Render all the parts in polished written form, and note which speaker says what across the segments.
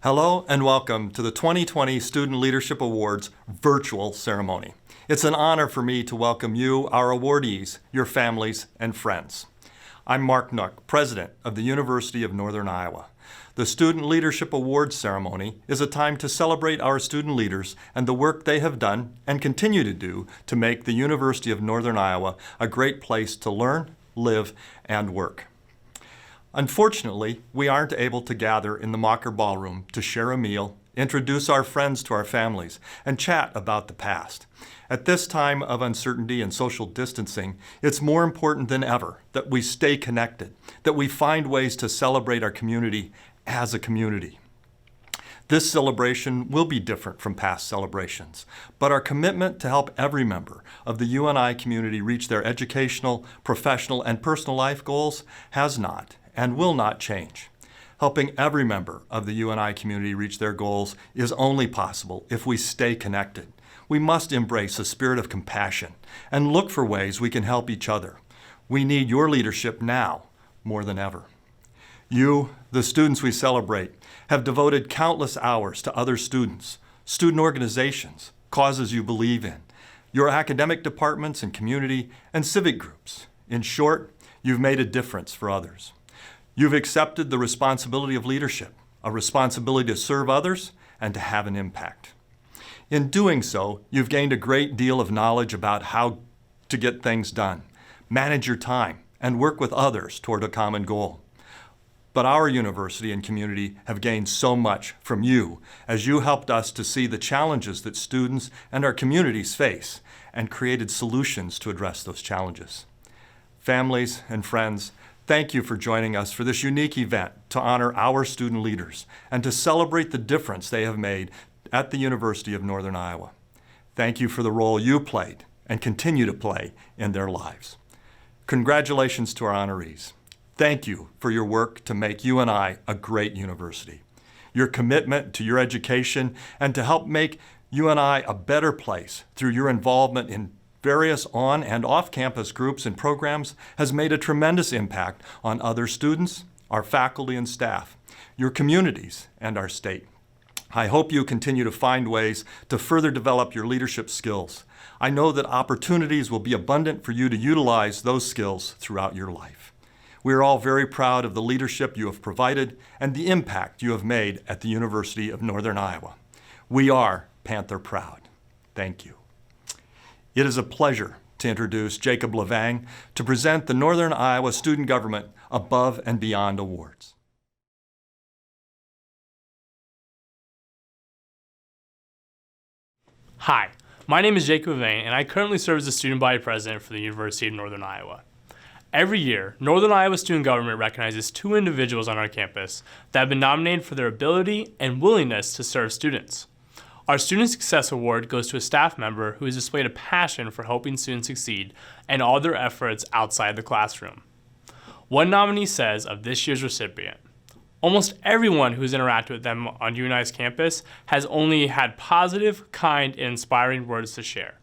Speaker 1: Hello and welcome to the 2020 Student Leadership Awards virtual ceremony. It's an honor for me to welcome you, our awardees, your families, and friends. I'm Mark Nook, President of the University of Northern Iowa. The Student Leadership Awards ceremony is a time to celebrate our student leaders and the work they have done and continue to do to make the University of Northern Iowa a great place to learn, live, and work. Unfortunately, we aren't able to gather in the Mocker Ballroom to share a meal, introduce our friends to our families, and chat about the past. At this time of uncertainty and social distancing, it's more important than ever that we stay connected, that we find ways to celebrate our community as a community. This celebration will be different from past celebrations, but our commitment to help every member of the UNI community reach their educational, professional, and personal life goals has not and will not change. Helping every member of the UNI community reach their goals is only possible if we stay connected. We must embrace a spirit of compassion and look for ways we can help each other. We need your leadership now more than ever. You, the students we celebrate, have devoted countless hours to other students, student organizations, causes you believe in, your academic departments and community, and civic groups. In short, you've made a difference for others. You've accepted the responsibility of leadership, a responsibility to serve others and to have an impact. In doing so, you've gained a great deal of knowledge about how to get things done, manage your time, and work with others toward a common goal. But our university and community have gained so much from you as you helped us to see the challenges that students and our communities face and created solutions to address those challenges. Families and friends, thank you for joining us for this unique event to honor our student leaders and to celebrate the difference they have made at the University of Northern Iowa. Thank you for the role you played and continue to play in their lives. Congratulations to our honorees. Thank you for your work to make UNI a great university. Your commitment to your education and to help make UNI a better place through your involvement in various on and off-campus groups and programs has made a tremendous impact on other students, our faculty and staff, your communities, and our state. I hope you continue to find ways to further develop your leadership skills. I know that opportunities will be abundant for you to utilize those skills throughout your life. We are all very proud of the leadership you have provided and the impact you have made at the University of Northern Iowa. We are Panther proud. Thank you. It is a pleasure to introduce Jacob Levang to present the Northern Iowa Student Government Above and Beyond Awards.
Speaker 2: Hi, my name is Jacob Levang, and I currently serve as the Student Body President for the University of Northern Iowa. Every year, Northern Iowa Student Government recognizes 2 individuals on our campus that have been nominated for their ability and willingness to serve students. Our Student Success Award goes to a staff member who has displayed a passion for helping students succeed and all their efforts outside the classroom. One nominee says of this year's recipient, almost everyone who's interacted with them on UNI's campus has only had positive, kind, and inspiring words to share.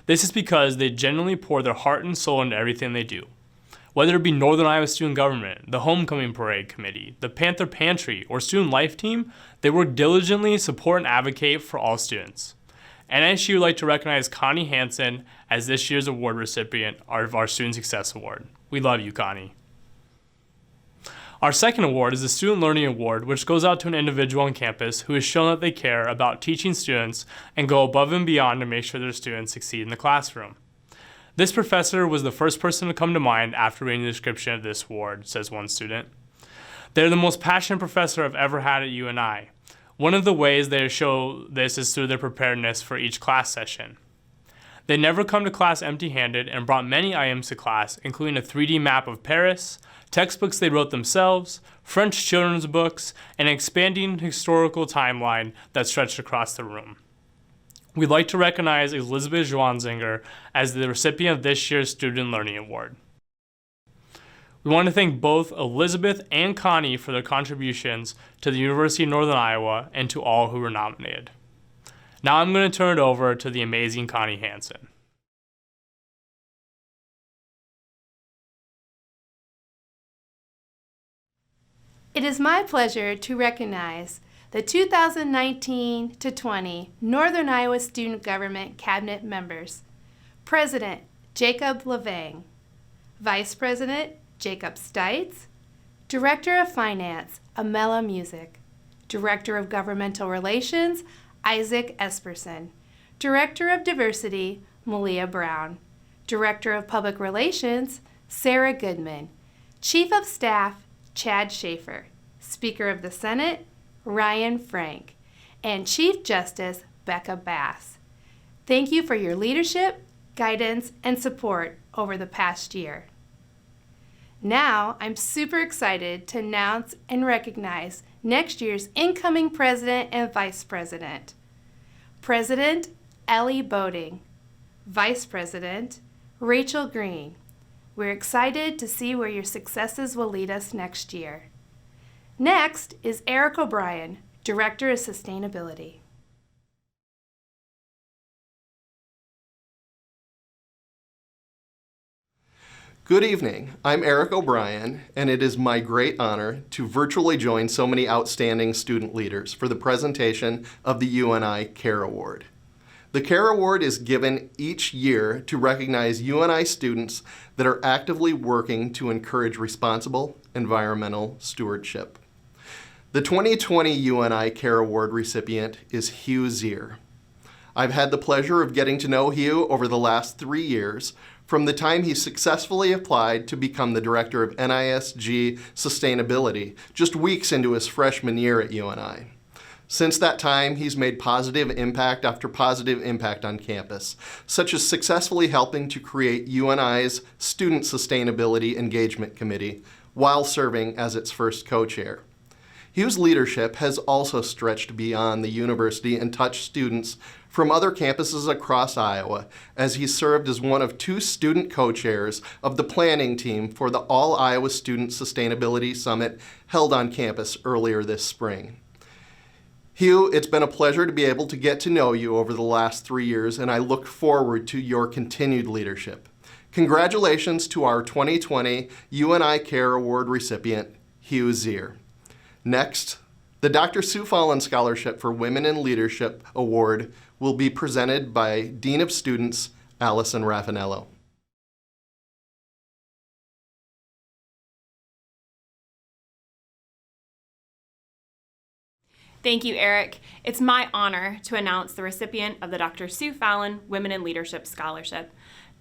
Speaker 2: This is because they genuinely pour their heart and soul into everything they do. Whether it be Northern Iowa Student Government, the Homecoming Parade Committee, the PANTHER Pantry, or Student Life Team, they work diligently to support and advocate for all students. NISG would like to recognize Connie Hansen as this year's award recipient of our Student Success Award. We love you, Connie. Our second award is the Student Learning Award, which goes out to an individual on campus who has shown that they care about teaching students and go above and beyond to make sure their students succeed in the classroom. This professor was the first person to come to mind after reading the description of this award, says one student. They're the most passionate professor I've ever had at UNI. One of the ways they show this is through their preparedness for each class session. They never come to class empty-handed and brought many items to class, including a 3D map of Paris, textbooks they wrote themselves, French children's books, and an expanding historical timeline that stretched across the room. We'd like to recognize Elizabeth Zwanzinger as the recipient of this year's Student Learning Award. We want to thank both Elizabeth and Connie for their contributions to the University of Northern Iowa and to all who were nominated. Now I'm going to turn it over to the amazing Connie Hansen.
Speaker 3: It is my pleasure to recognize the 2019 to 20 Northern Iowa Student Government Cabinet members. President, Jacob Levang. Vice President, Jacob Stites. Director of Finance, Amela Music. Director of Governmental Relations, Isaac Esperson. Director of Diversity, Malia Brown. Director of Public Relations, Sarah Goodman. Chief of Staff, Chad Schaefer. Speaker of the Senate, Ryan Frank. And Chief Justice, Becca Bass. Thank you for your leadership, guidance, and support over the past year. Now, I'm super excited to announce and recognize next year's incoming President and Vice President. President, Ellie Boding. Vice President, Rachel Green. We're excited to see where your successes will lead us next year. Next is Eric O'Brien, Director of Sustainability.
Speaker 4: Good evening. I'm Eric O'Brien, and it is my great honor to virtually join so many outstanding student leaders for the presentation of the UNI CARE Award. The CARE Award is given each year to recognize UNI students that are actively working to encourage responsible environmental stewardship. The 2020 UNI CARE Award recipient is Hugh Zier. I've had the pleasure of getting to know Hugh over the last 3 years, from the time he successfully applied to become the Director of NISG Sustainability, just weeks into his freshman year at UNI. Since that time, he's made positive impact after positive impact on campus, such as successfully helping to create UNI's Student Sustainability Engagement Committee while serving as its first co-chair. Hugh's leadership has also stretched beyond the university and touched students from other campuses across Iowa, as he served as one of 2 student co-chairs of the planning team for the All-Iowa Student Sustainability Summit held on campus earlier this spring. Hugh, it's been a pleasure to be able to get to know you over the last 3 years, and I look forward to your continued leadership. Congratulations to our 2020 UNI CARE Award recipient, Hugh Zier. Next, the Dr. Sue FOLLON Scholarship for Women in Leadership Award will be presented by Dean of Students, Allison Raffanello.
Speaker 5: Thank you, Eric. It's my honor to announce the recipient of the Dr. Sue FOLLON Women in Leadership Scholarship.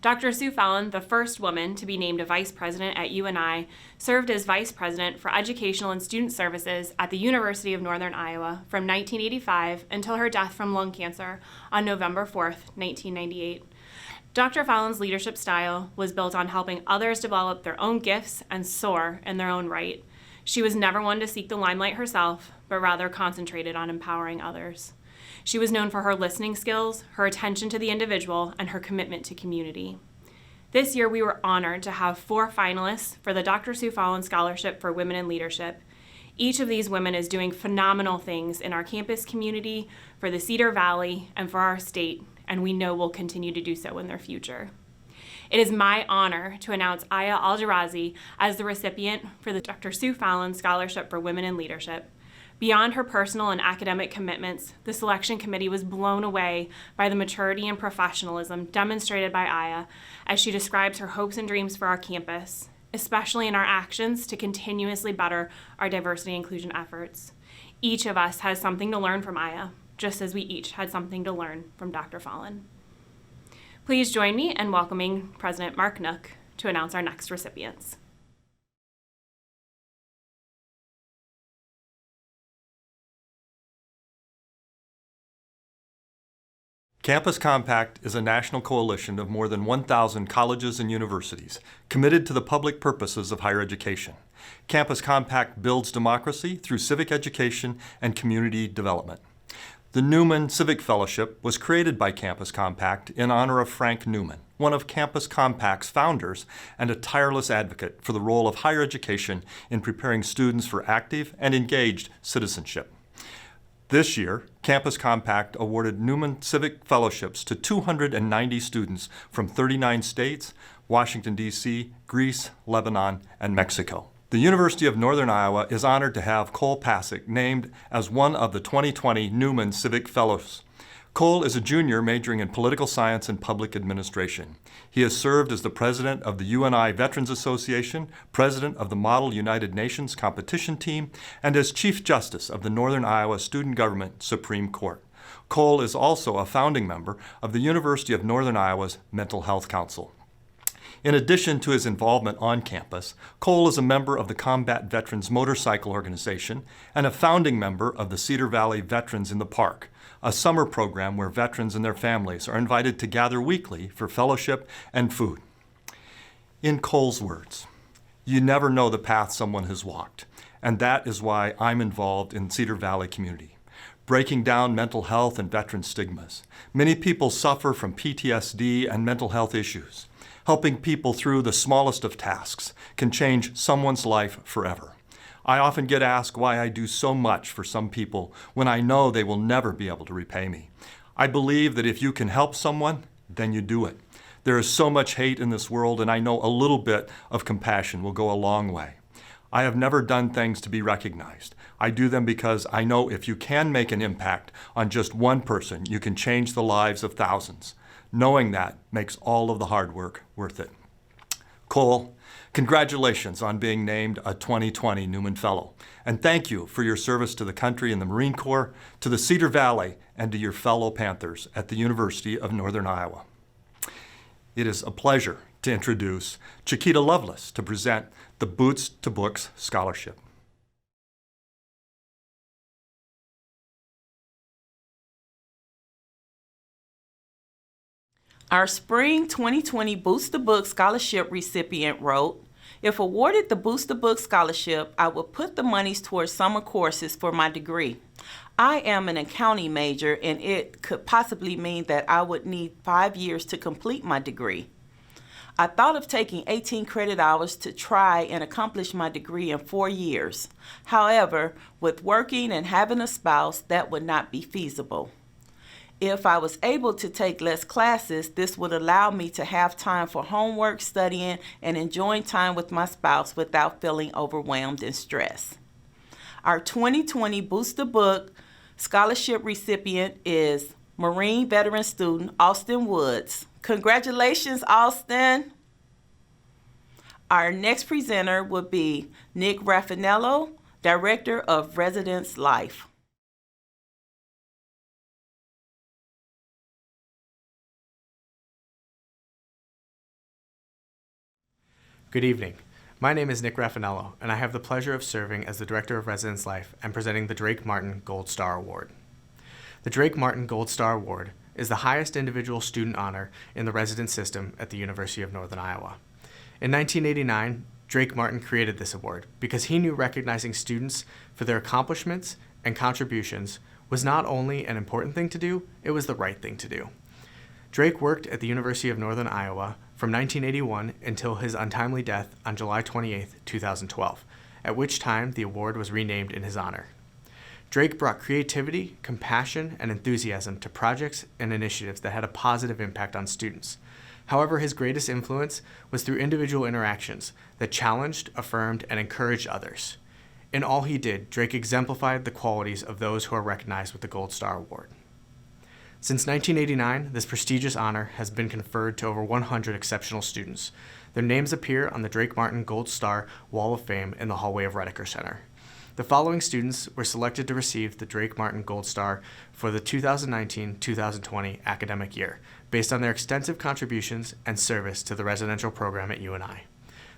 Speaker 5: Dr. Sue FOLLON, the first woman to be named a vice president at UNI, served as vice president for educational and student services at the University of Northern Iowa from 1985 until her death from lung cancer on November 4th, 1998. Dr. FOLLON's leadership style was built on helping others develop their own gifts and soar in their own right. She was never one to seek the limelight herself, but rather concentrated on empowering others. She was known for her listening skills, her attention to the individual, and her commitment to community. This year, we were honored to have 4 finalists for the Dr. Sue FOLLON Scholarship for Women in Leadership. Each of these women is doing phenomenal things in our campus community, for the Cedar Valley, and for our state, and we know will continue to do so in their future. It is my honor to announce Aya Al-Jarazi as the recipient for the Dr. Sue FOLLON Scholarship for Women in Leadership. Beyond her personal and academic commitments, the selection committee was blown away by the maturity and professionalism demonstrated by Aya as she describes her hopes and dreams for our campus, especially in our actions to continuously better our diversity and inclusion efforts. Each of us has something to learn from Aya, just as we each had something to learn from Dr. FOLLON. Please join me in welcoming President Mark Nook to announce our next recipients.
Speaker 1: Campus Compact is a national coalition of more than 1,000 colleges and universities committed to the public purposes of higher education. Campus Compact builds democracy through civic education and community development. The NEWMAN Civic Fellowship was created by Campus Compact in honor of Frank Newman, one of Campus Compact's founders and a tireless advocate for the role of higher education in preparing students for active and engaged citizenship. This year, Campus Compact awarded NEWMAN Civic Fellowships to 290 students from 39 states, Washington, D.C., Greece, Lebanon, and Mexico. The University of Northern Iowa is honored to have Cole Pasick named as one of the 2020 NEWMAN Civic Fellows. Cole is a junior majoring in political science and public administration. He has served as the president of the UNI Veterans Association, president of the Model United Nations competition team, and as Chief Justice of the Northern Iowa Student Government Supreme Court. Cole is also a founding member of the University of Northern Iowa's Mental Health Council. In addition to his involvement on campus, Cole is a member of the Combat Veterans Motorcycle Organization and a founding member of the Cedar Valley Veterans in the Park, a summer program where veterans and their families are invited to gather weekly for fellowship and food. In Cole's words, "You never know the path someone has walked, and that is why I'm involved in Cedar Valley community, breaking down mental health and veteran stigmas. Many people suffer from PTSD and mental health issues. Helping people through the smallest of tasks can change someone's life forever. I often get asked why I do so much for some people when I know they will never be able to repay me. I believe that if you can help someone, then you do it. There is so much hate in this world, and I know a little bit of compassion will go a long way. I have never done things to be recognized. I do them because I know if you can make an impact on just one person, you can change the lives of thousands. Knowing that makes all of the hard work worth it." Cole, congratulations on being named a 2020 NEWMAN Fellow, and thank you for your service to the country and the Marine Corps, to the Cedar Valley, and to your fellow Panthers at the University of Northern Iowa. It is a pleasure to introduce Chiquita Lovelace to present the Boots to Books Scholarship.
Speaker 6: Our spring 2020 Boots to Book Scholarship recipient wrote, "If awarded the Boots to Book Scholarship, I would put the monies towards summer courses for my degree. I am an accounting major, and it could possibly mean that I would need 5 years to complete my degree. I thought of taking 18 credit hours to try and accomplish my degree in 4 years. However, with working and having a spouse, that would not be feasible. If I was able to take less classes, this would allow me to have time for homework, studying, and enjoying time with my spouse without feeling overwhelmed and stressed." Our 2020 Boots to Book Scholarship recipient is Marine veteran student Austin Woods. Congratulations, Austin. Our next presenter will be Nick Raffanello, Director of Residence Life.
Speaker 7: Good evening. My name is Nick Raffanello, and I have the pleasure of serving as the Director of Residence Life and presenting the Drake Martin Gold Star Award. The Drake Martin Gold Star Award is the highest individual student honor in the residence system at the University of Northern Iowa. In 1989, Drake Martin created this award because he knew recognizing students for their accomplishments and contributions was not only an important thing to do, it was the right thing to do. Drake worked at the University of Northern Iowa from 1981 until his untimely death on July 28, 2012, at which time the award was renamed in his honor. Drake brought creativity, compassion, and enthusiasm to projects and initiatives that had a positive impact on students. However, his greatest influence was through individual interactions that challenged, affirmed, and encouraged others. In all he did, Drake exemplified the qualities of those who are recognized with the Gold Star Award. Since 1989, this prestigious honor has been conferred to over 100 exceptional students. Their names appear on the Drake Martin Gold Star Wall of Fame in the hallway of Redeker Center. The following students were selected to receive the Drake Martin Gold Star for the 2019-2020 academic year, based on their extensive contributions and service to the residential program at UNI.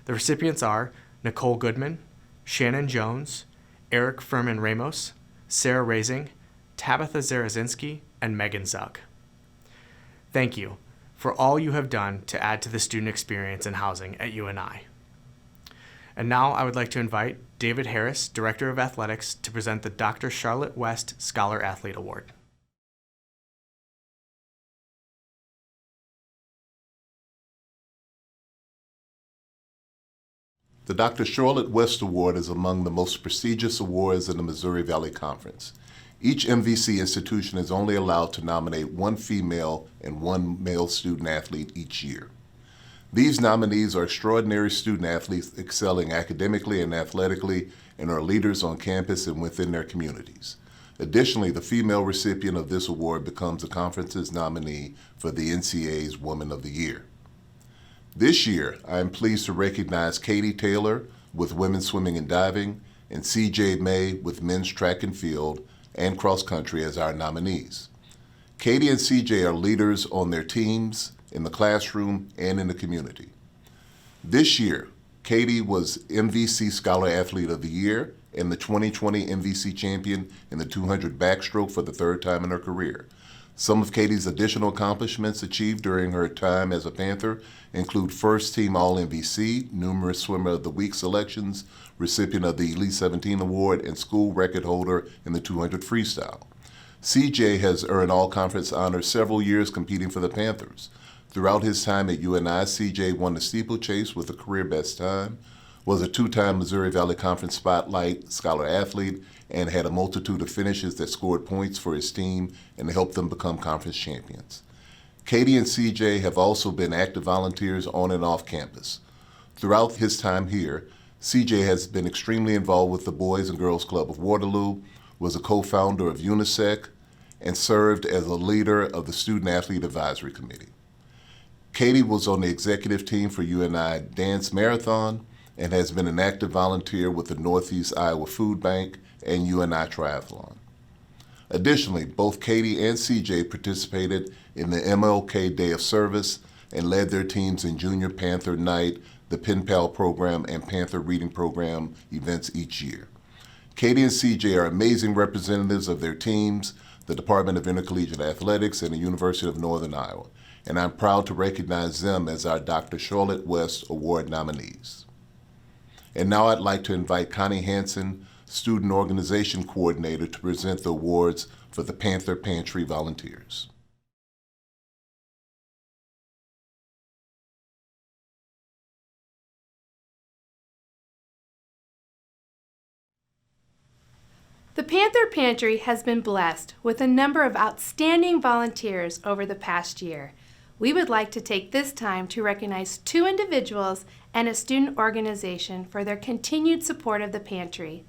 Speaker 7: The recipients are Nicole Goodman, Shannon Jones, Eric Furman Ramos, Sarah Raising, Tabitha Zarazinski, and Megan Zug. Thank you for all you have done to add to the student experience in housing at UNI. And now I would like to invite David Harris, Director of Athletics, to present the Dr. Charlotte West Scholar Athlete Award.
Speaker 8: The Dr. Charlotte West Award is among the most prestigious awards in the Missouri Valley Conference. Each MVC institution is only allowed to nominate one female and one male student athlete each year. These nominees are extraordinary student athletes excelling academically and athletically and are leaders on campus and within their communities. Additionally, the female recipient of this award becomes the conference's nominee for the NCAA's Woman of the Year. This year, I am pleased to recognize Katie Taylor with women's swimming and diving and CJ May with men's track and field and cross country as our nominees. Katie and CJ are leaders on their teams, in the classroom, and in the community. This year, Katie was MVC Scholar Athlete of the Year and the 2020 MVC champion in the 200 backstroke for the third time in her career. Some of Katie's additional accomplishments achieved during her time as a Panther include first team All-MVC, numerous Swimmer of the Week selections, recipient of the Elite 17 Award, and school record holder in the 200 freestyle. CJ has earned all-conference honors several years competing for the Panthers. Throughout his time at UNI, CJ won the steeplechase with a career best time, was a two-time Missouri Valley Conference Spotlight Scholar Athlete, and had a multitude of finishes that scored points for his team and helped them become conference champions. Katie and CJ have also been active volunteers on and off campus. Throughout his time here, CJ has been extremely involved with the Boys and Girls Club of Waterloo, was a co-founder of UNISEC, and served as a leader of the Student Athlete Advisory Committee. Katie was on the executive team for UNI Dance Marathon and has been an active volunteer with the Northeast Iowa Food Bank and UNI Triathlon. Additionally, both Katie and CJ participated in the MLK Day of Service and led their teams in Junior Panther Night, the Pen Pal program, and Panther Reading Program events each year. Katie and CJ are amazing representatives of their teams, the Department of Intercollegiate Athletics, and the University of Northern Iowa, and I'm proud to recognize them as our Dr. Charlotte West Award nominees. And now I'd like to invite Connie Hansen, Student Organization Coordinator, to present the awards for the Panther Pantry volunteers.
Speaker 3: The Panther Pantry has been blessed with a number of outstanding volunteers over the past year. We would like to take this time to recognize 2 individuals and a student organization for their continued support of the pantry.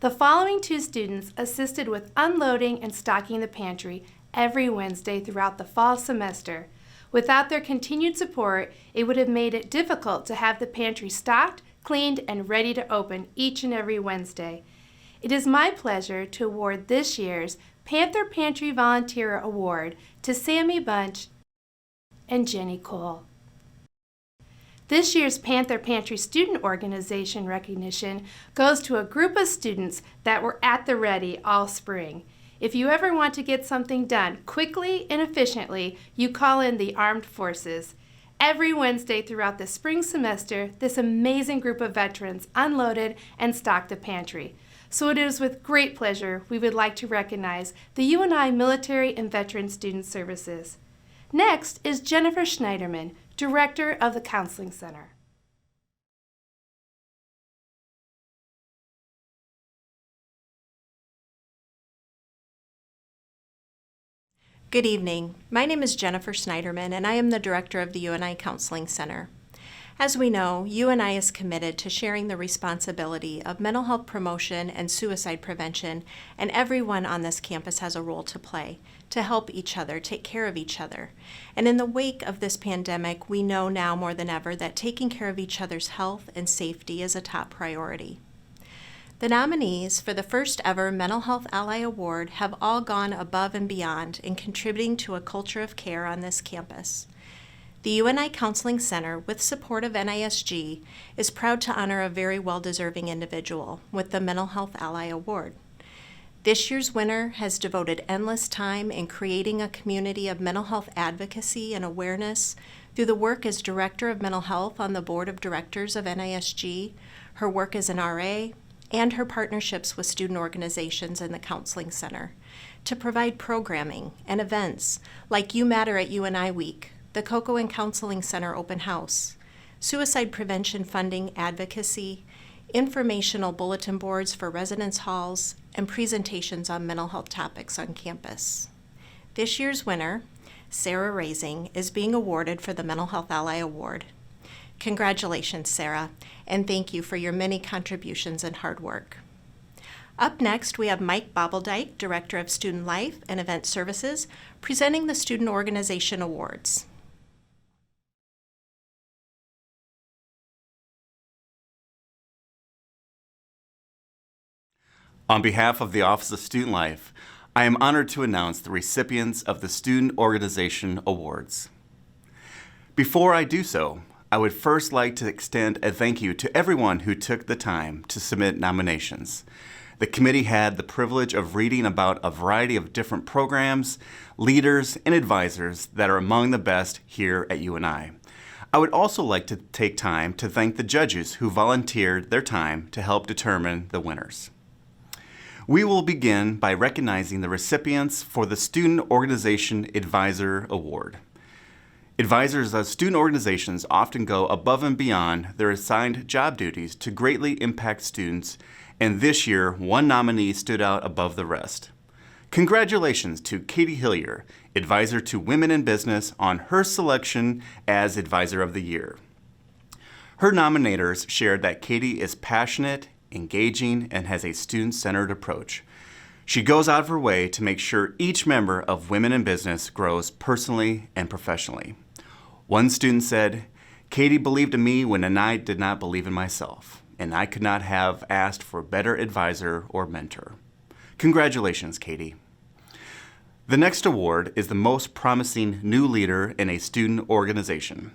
Speaker 3: The following 2 students assisted with unloading and stocking the pantry every Wednesday throughout the fall semester. Without their continued support, it would have made it difficult to have the pantry stocked, cleaned, and ready to open each and every Wednesday. It is my pleasure to award this year's Panther Pantry Volunteer Award to Sammy Bunch and Jenny Cole. This year's Panther Pantry Student Organization recognition goes to a group of students that were at the ready all spring. If you ever want to get something done quickly and efficiently, you call in the Armed Forces. Every Wednesday throughout the spring semester, this amazing group of veterans unloaded and stocked the pantry. So it is with great pleasure we would like to recognize the UNI Military and Veteran Student Services. Next is Jennifer Schneiderman, Director of the Counseling Center.
Speaker 9: Good evening. My name is Jennifer Schneiderman, and I am the Director of the UNI Counseling Center. As we know, UNI is committed to sharing the responsibility of mental health promotion and suicide prevention, and everyone on this campus has a role to play to help each other, take care of each other. And in the wake of this pandemic, we know now more than ever that taking care of each other's health and safety is a top priority. The nominees for the first ever Mental Health Ally Award have all gone above and beyond in contributing to a culture of care on this campus. The UNI Counseling Center, with support of NISG, is proud to honor a very well-deserving individual with the Mental Health Ally Award. This year's winner has devoted endless time in creating a community of mental health advocacy and awareness through the work as Director of Mental Health on the Board of Directors of NISG, her work as an RA, and her partnerships with student organizations in the Counseling Center to provide programming and events like You Matter at UNI Week, the Cocoa and Counseling Center Open House, suicide prevention funding advocacy, informational bulletin boards for residence halls, and presentations on mental health topics on campus. This year's winner, Sarah Raising, is being awarded for the Mental Health Ally Award. Congratulations, Sarah, and thank you for your many contributions and hard work. Up next, we have Mike Bobbledike, Director of Student Life and Event Services, presenting the Student Organization Awards.
Speaker 10: On behalf of the Office of Student Life, I am honored to announce the recipients of the Student Organization Awards. Before I do so, I would first like to extend a thank you to everyone who took the time to submit nominations. The committee had the privilege of reading about a variety of different programs, leaders, and advisors that are among the best here at UNI. I would also like to take time to thank the judges who volunteered their time to help determine the winners. We will begin by recognizing the recipients for the Student Organization Advisor Award. Advisors of student organizations often go above and beyond their assigned job duties to greatly impact students, and this year, one nominee stood out above the rest. Congratulations to Katie Hillier, Advisor to Women in Business, on her selection as Advisor of the Year. Her nominators shared that Katie is passionate, engaging, and has a student-centered approach. She goes out of her way to make sure each member of Women in Business grows personally and professionally. One student said, "Katie believed in me when I did not believe in myself, and I could not have asked for a better advisor or mentor." Congratulations, Katie. The next award is the Most Promising New Leader in a Student Organization.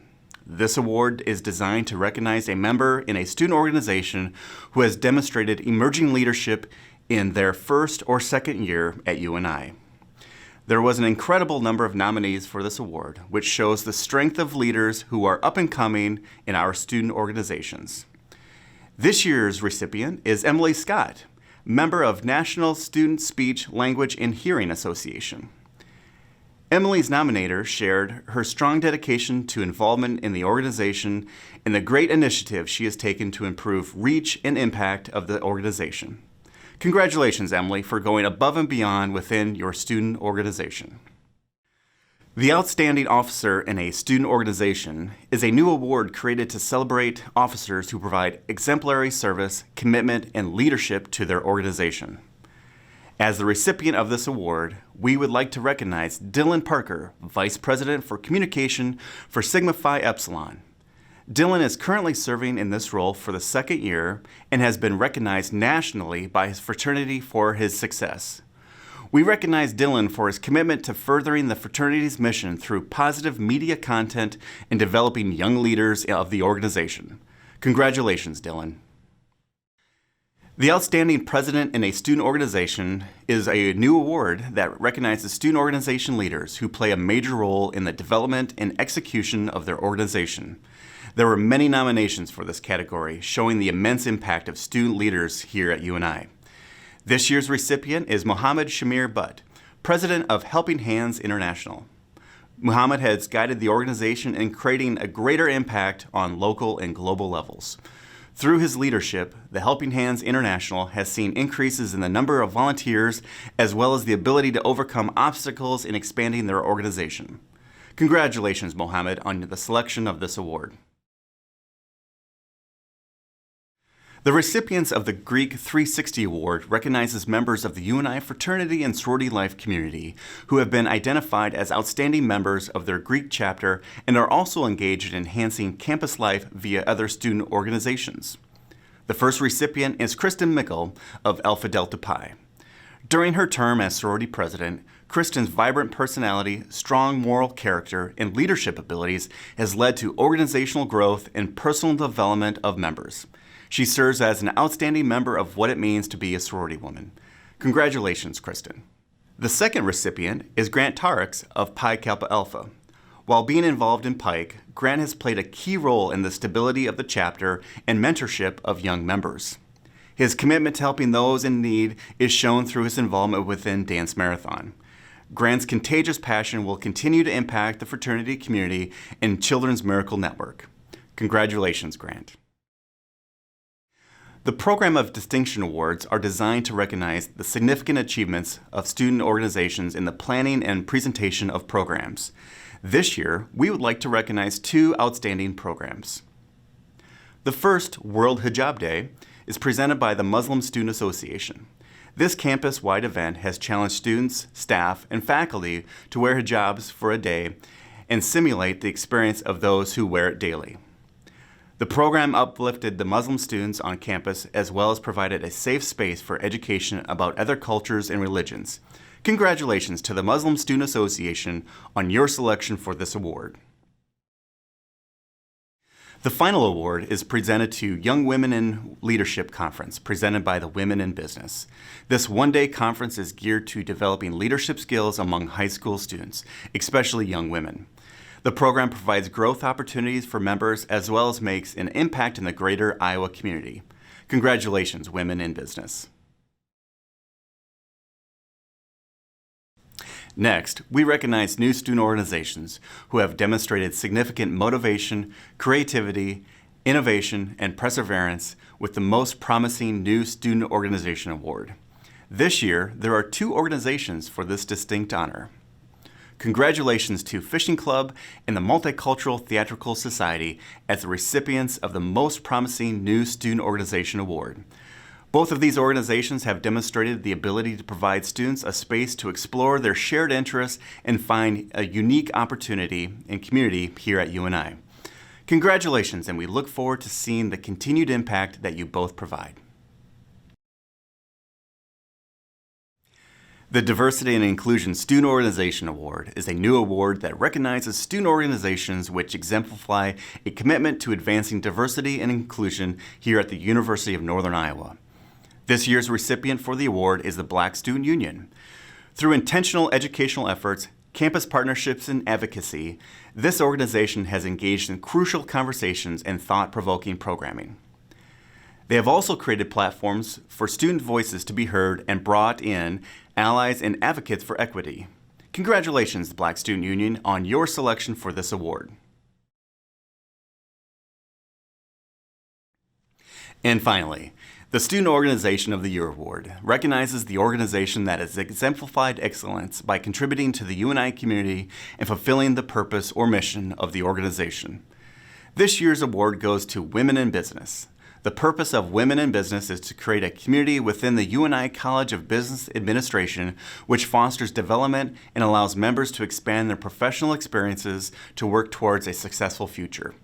Speaker 10: This award is designed to recognize a member in a student organization who has demonstrated emerging leadership in their first or second year at UNI. There was an incredible number of nominees for this award, which shows the strength of leaders who are up and coming in our student organizations. This year's recipient is Emily Scott, member of National Student Speech, Language, and Hearing Association. Emily's nominator shared her strong dedication to involvement in the organization and the great initiative she has taken to improve reach and impact of the organization. Congratulations, Emily, for going above and beyond within your student organization. The Outstanding Officer in a Student Organization is a new award created to celebrate officers who provide exemplary service, commitment, and leadership to their organization. As the recipient of this award, we would like to recognize Dylan Parker, Vice President for Communication for Sigma Phi Epsilon. Dylan is currently serving in this role for the second year and has been recognized nationally by his fraternity for his success. We recognize Dylan for his commitment to furthering the fraternity's mission through positive media content and developing young leaders of the organization. Congratulations, Dylan. The Outstanding President in a Student Organization is a new award that recognizes student organization leaders who play a major role in the development and execution of their organization. There were many nominations for this category, showing the immense impact of student leaders here at UNI. This year's recipient is Mohammed Shamir Butt, President of Helping Hands International. Mohammed has guided the organization in creating a greater impact on local and global levels. Through his leadership, the Helping Hands International has seen increases in the number of volunteers as well as the ability to overcome obstacles in expanding their organization. Congratulations, Mohammed, on the selection of this award. The recipients of the Greek 360 Award recognizes members of the UNI fraternity and sorority life community who have been identified as outstanding members of their Greek chapter and are also engaged in enhancing campus life via other student organizations. The first recipient is Kristen Mickle of Alpha Delta Pi. During her term as sorority president, Kristen's vibrant personality, strong moral character, and leadership abilities has led to organizational growth and personal development of members. She serves as an outstanding member of what it means to be a sorority woman. Congratulations, Kristen. The second recipient is Grant Tarix of Pi Kappa Alpha. While being involved in Pike, Grant has played a key role in the stability of the chapter and mentorship of young members. His commitment to helping those in need is shown through his involvement within Dance Marathon. Grant's contagious passion will continue to impact the fraternity community and Children's Miracle Network. Congratulations, Grant. The Program of Distinction Awards are designed to recognize the significant achievements of student organizations in the planning and presentation of programs. This year, we would like to recognize two outstanding programs. The first, World Hijab Day, is presented by the Muslim Student Association. This campus-wide event has challenged students, staff, and faculty to wear hijabs for a day and simulate the experience of those who wear it daily. The program uplifted the Muslim students on campus as well as provided a safe space for education about other cultures and religions. Congratulations to the Muslim Student Association on your selection for this award. The final award is presented to Young Women in Leadership Conference, presented by the Women in Business. This one-day conference is geared to developing leadership skills among high school students, especially young women. The program provides growth opportunities for members as well as makes an impact in the greater Iowa community. Congratulations, Women in Business. Next, we recognize new student organizations who have demonstrated significant motivation, creativity, innovation, and perseverance with the Most Promising New Student Organization Award. This year, there are 2 organizations for this distinct honor. Congratulations to Fishing Club and the Multicultural Theatrical Society as the recipients of the Most Promising New Student Organization Award. Both of these organizations have demonstrated the ability to provide students a space to explore their shared interests and find a unique opportunity and community here at UNI. Congratulations, and we look forward to seeing the continued impact that you both provide. The Diversity and Inclusion Student Organization Award is a new award that recognizes student organizations which exemplify a commitment to advancing diversity and inclusion here at the University of Northern Iowa. This year's recipient for the award is the Black Student Union. Through intentional educational efforts, campus partnerships, and advocacy, this organization has engaged in crucial conversations and thought-provoking programming. They have also created platforms for student voices to be heard and brought in allies and advocates for equity. Congratulations, the Black Student Union, on your selection for this award. And finally, the Student Organization of the Year Award recognizes the organization that has exemplified excellence by contributing to the UNI community and fulfilling the purpose or mission of the organization. This year's award goes to Women in Business. The purpose of Women in Business is to create a community within the UNI College of Business Administration which fosters development and allows members to expand their professional experiences to work towards a successful future.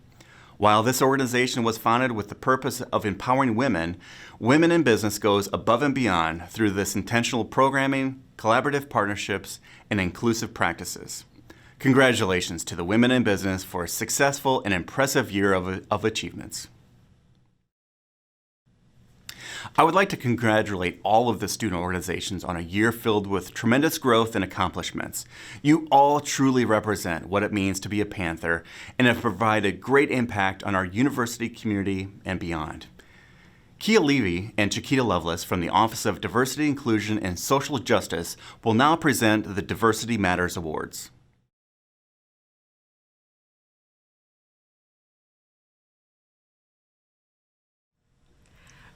Speaker 10: While this organization was founded with the purpose of empowering women, Women in Business goes above and beyond through this intentional programming, collaborative partnerships, and inclusive practices. Congratulations to the Women in Business for a successful and impressive year of achievements. I would like to congratulate all of the student organizations on a year filled with tremendous growth and accomplishments. You all truly represent what it means to be a Panther and have provided great impact on our university community and beyond. Kia Levy and Chiquita Lovelace from the Office of Diversity, Inclusion, and Social Justice will now present the Diversity Matters Awards.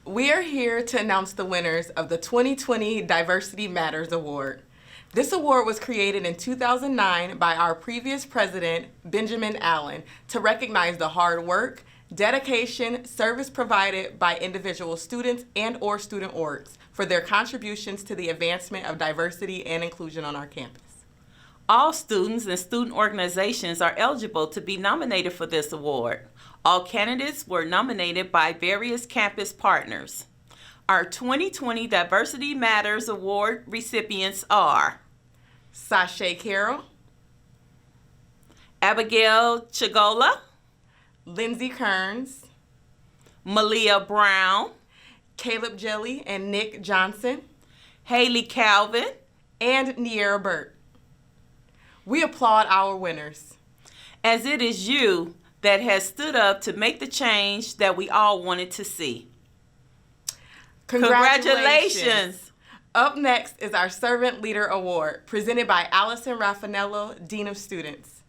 Speaker 11: We are here to announce the winners of the 2020 Diversity Matters Award. This award was created in 2009 by our previous president, Benjamin Allen, to recognize the hard work, dedication, service provided by individual students and/or student orgs for their contributions to the advancement of diversity and inclusion on our campus.
Speaker 6: All students and student organizations are eligible to be nominated for this award. All candidates were nominated by various campus partners. Our 2020 Diversity Matters Award recipients are
Speaker 11: Sashay Carroll,
Speaker 6: Abigail Chigola,
Speaker 11: Lindsay Kearns,
Speaker 6: Malia Brown,
Speaker 11: Caleb Jelly and Nick Johnson,
Speaker 6: Haley Calvin,
Speaker 11: and Niera Burt. We applaud our winners.
Speaker 6: As it is you that has stood up to make the change that we all wanted to see. Congratulations!
Speaker 11: Up next is our Servant Leader Award, presented by Allison Raffanello, Dean of Students.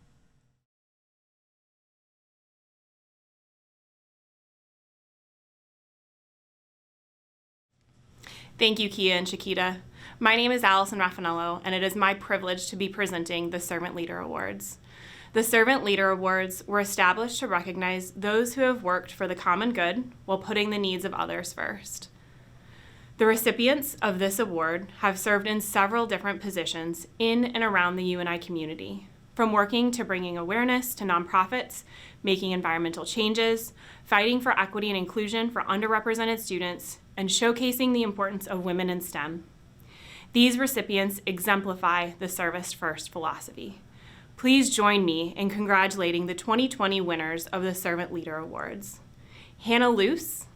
Speaker 5: Thank you, Kia and Chiquita. My name is Allison Raffanello, and it is my privilege to be presenting the Servant Leader Awards. The Servant Leader Awards were established to recognize those who have worked for the common good while putting the needs of others first. The recipients of this award have served in several different positions in and around the UNI community, from working to bringing awareness to nonprofits, making environmental changes, fighting for equity and inclusion for underrepresented students, and showcasing the importance of women in STEM. These recipients exemplify the Service First philosophy. Please join me in congratulating the 2020 winners of the Servant Leader Awards: Hannah Luce,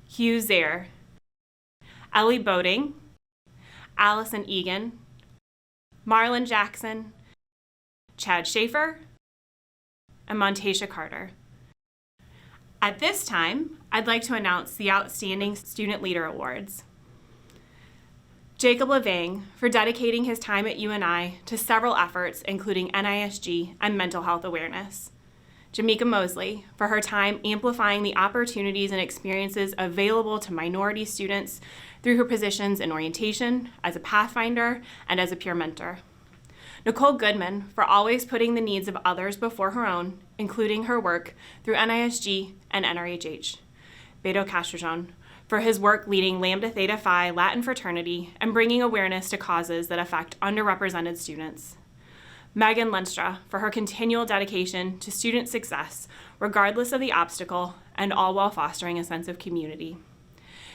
Speaker 5: Hugh Zaire, Ellie Boating, Allison Egan, Marlon Jackson, Chad Schaefer, and Montasha Carter. At this time, I'd like to announce the Outstanding Student Leader Awards. Jacob Levang for dedicating his time at UNI to several efforts, including NISG and mental health awareness. Jamaica Mosley for her time amplifying the opportunities and experiences available to minority students through her positions in orientation, as a pathfinder, and as a peer mentor. Nicole Goodman for always putting the needs of others before her own, including her work through NISG and NRHH. Beto Castrojon for his work leading Lambda Theta Phi Latin fraternity and bringing awareness to causes that affect underrepresented students. Megan Lenstra for her continual dedication to student success, regardless of the obstacle, and all while fostering a sense of community.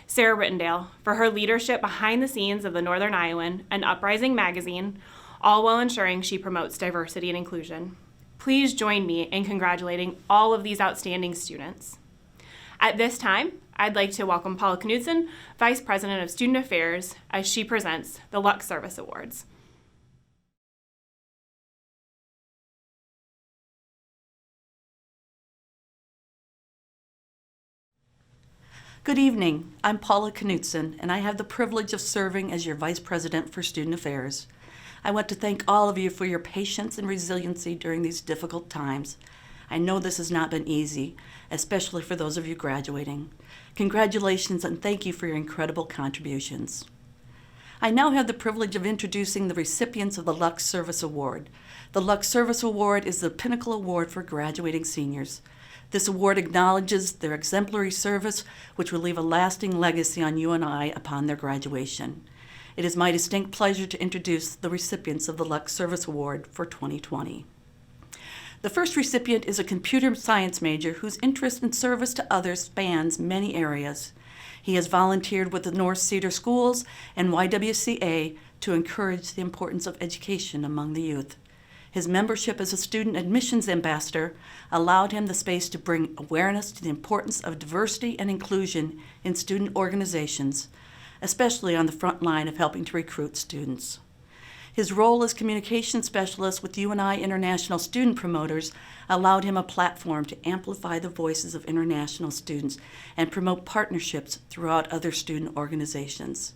Speaker 5: Sarah Rittendale for her leadership behind the scenes of the Northern Iowan and Uprising magazine, all while ensuring she promotes diversity and inclusion. Please join me in congratulating all of these outstanding students. At this time, I'd like to welcome Paula Knudsen, Vice President of Student Affairs, as she presents the Lux Service Awards.
Speaker 12: Good evening. I'm Paula Knudsen, and I have the privilege of serving as your Vice President for Student Affairs. I want to thank all of you for your patience and resiliency during these difficult times. I know this has not been easy, especially for those of you graduating. Congratulations and thank you for your incredible contributions. I now have the privilege of introducing the recipients of the Lux Service Award. The Lux Service Award is the pinnacle award for graduating seniors. This award acknowledges their exemplary service, which will leave a lasting legacy on UNI upon their graduation. It is my distinct pleasure to introduce the recipients of the Lux Service Award for 2020. The first recipient is a computer science major whose interest in service to others spans many areas. He has volunteered with the North Cedar Schools and YWCA to encourage the importance of education among the youth. His membership as a student admissions ambassador allowed him the space to bring awareness to the importance of diversity and inclusion in student organizations, especially on the front line of helping to recruit students. His role as communication specialist with UNI International Student Promoters allowed him a platform to amplify the voices of international students and promote partnerships throughout other student organizations.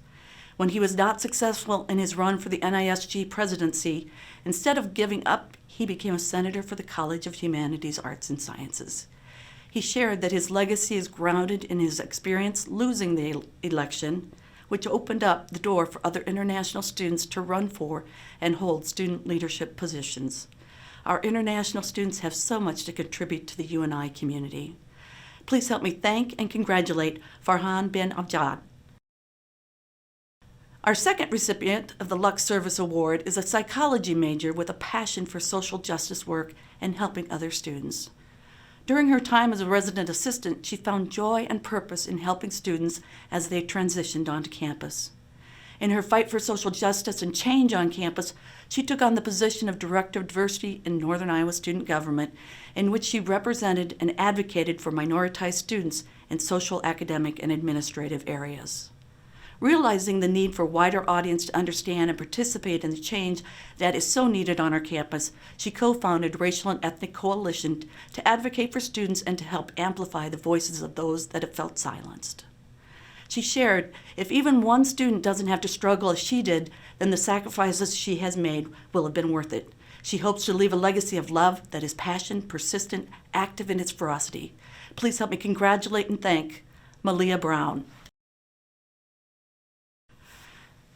Speaker 12: When he was not successful in his run for the NISG presidency, instead of giving up, he became a senator for the College of Humanities, Arts, and Sciences. He shared that his legacy is grounded in his experience losing the election, which opened up the door for other international students to run for and hold student leadership positions. Our international students have so much to contribute to the UNI community. Please help me thank and congratulate Farhan bin Abjad. Our second recipient of the Lux Service Award is a psychology major with a passion for social justice work and helping other students. During her time as a resident assistant, she found joy and purpose in helping students as they transitioned onto campus. In her fight for social justice and change on campus, she took on the position of Director of Diversity in Northern Iowa Student Government, in which she represented and advocated for minoritized students in social, academic, and administrative areas. Realizing the need for a wider audience to understand and participate in the change that is so needed on our campus, she co-founded Racial and Ethnic Coalition to advocate for students and to help amplify the voices of those that have felt silenced. She shared, if even one student doesn't have to struggle as she did, then the sacrifices she has made will have been worth it. She hopes to leave a legacy of love that is passionate, persistent, active in its ferocity. Please help me congratulate and thank Malia Brown.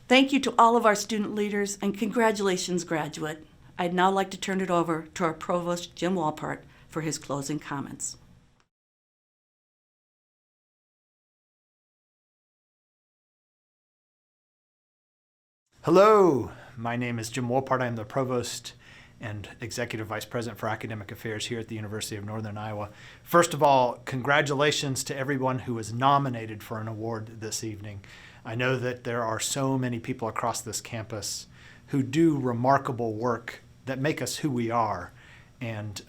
Speaker 12: Thank you to all of our student leaders, and congratulations, graduate. I'd now like to turn it over to our Provost, Jim Walpart, for his closing comments.
Speaker 13: Hello, my name is Jim Wolpart. I'm the Provost and Executive Vice President for Academic Affairs here at the University of Northern Iowa. First of all, congratulations to everyone who was nominated for an award this evening. I know that there are so many people across this campus who do remarkable work that make us who we are and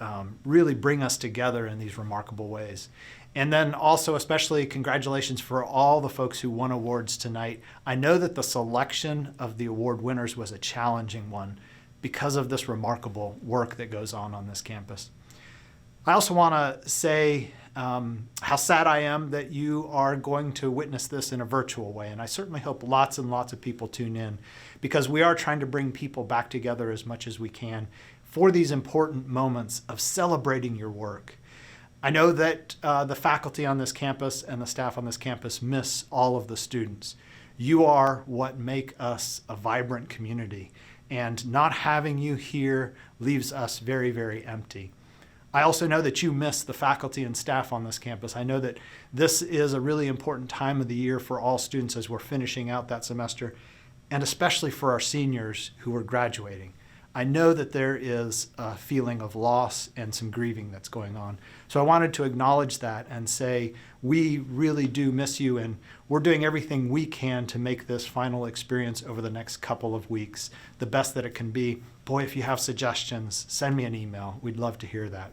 Speaker 13: really bring us together in these remarkable ways. And then also especially congratulations for all the folks who won awards tonight. I know that the selection of the award winners was a challenging one because of this remarkable work that goes on this campus. I also want to say how sad I am that you are going to witness this in a virtual way. And I certainly hope lots and lots of people tune in because we are trying to bring people back together as much as we can for these important moments of celebrating your work. I know that the faculty on this campus and the staff on this campus miss all of the students. You are what make us a vibrant community, and not having you here leaves us very, very empty. I also know that you miss the faculty and staff on this campus. I know that this is a really important time of the year for all students as we're finishing out that semester, and especially for our seniors who are graduating. I know that there is a feeling of loss and some grieving that's going on. So I wanted to acknowledge that and say we really do miss you, and we're doing everything we can to make this final experience over the next couple of weeks the best that it can be. Boy, if you have suggestions, send me an email. We'd love to hear that.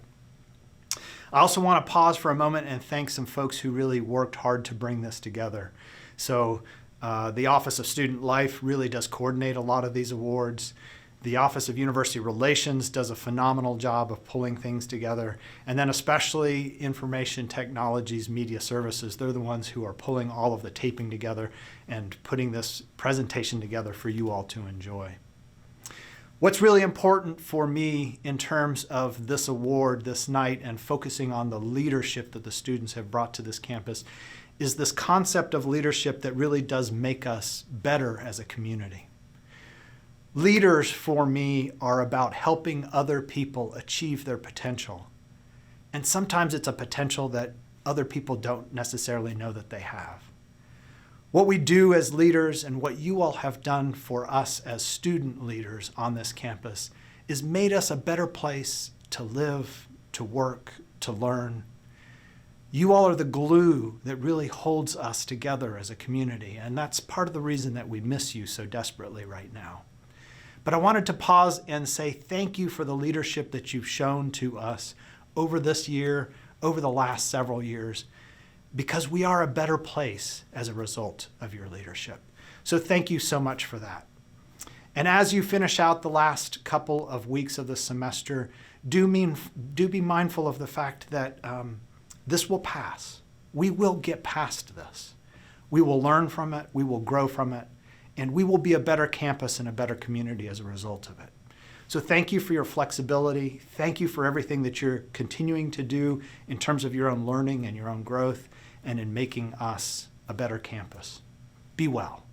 Speaker 13: I also want to pause for a moment and thank some folks who really worked hard to bring this together. So the Office of Student Life really does coordinate a lot of these awards. The Office of University Relations does a phenomenal job of pulling things together. And then especially Information Technologies Media Services, they're the ones who are pulling all of the taping together and putting this presentation together for you all to enjoy. What's really important for me in terms of this award this night and focusing on the leadership that the students have brought to this campus is this concept of leadership that really does make us better as a community. Leaders for me are about helping other people achieve their potential. And sometimes it's a potential that other people don't necessarily know that they have. What we do as leaders and what you all have done for us as student leaders on this campus is made us a better place to live, to work, to learn. You all are the glue that really holds us together as a community, and that's part of the reason that we miss you so desperately right now. But I wanted to pause and say thank you for the leadership that you've shown to us over this year, over the last several years, because we are a better place as a result of your leadership. So thank you so much for that. And as you finish out the last couple of weeks of the semester, do be mindful of the fact that this will pass. We will get past this. We will learn from it, we will grow from it, and we will be a better campus and a better community as a result of it. So thank you for your flexibility. Thank you for everything that you're continuing to do in terms of your own learning and your own growth and in making us a better campus. Be well.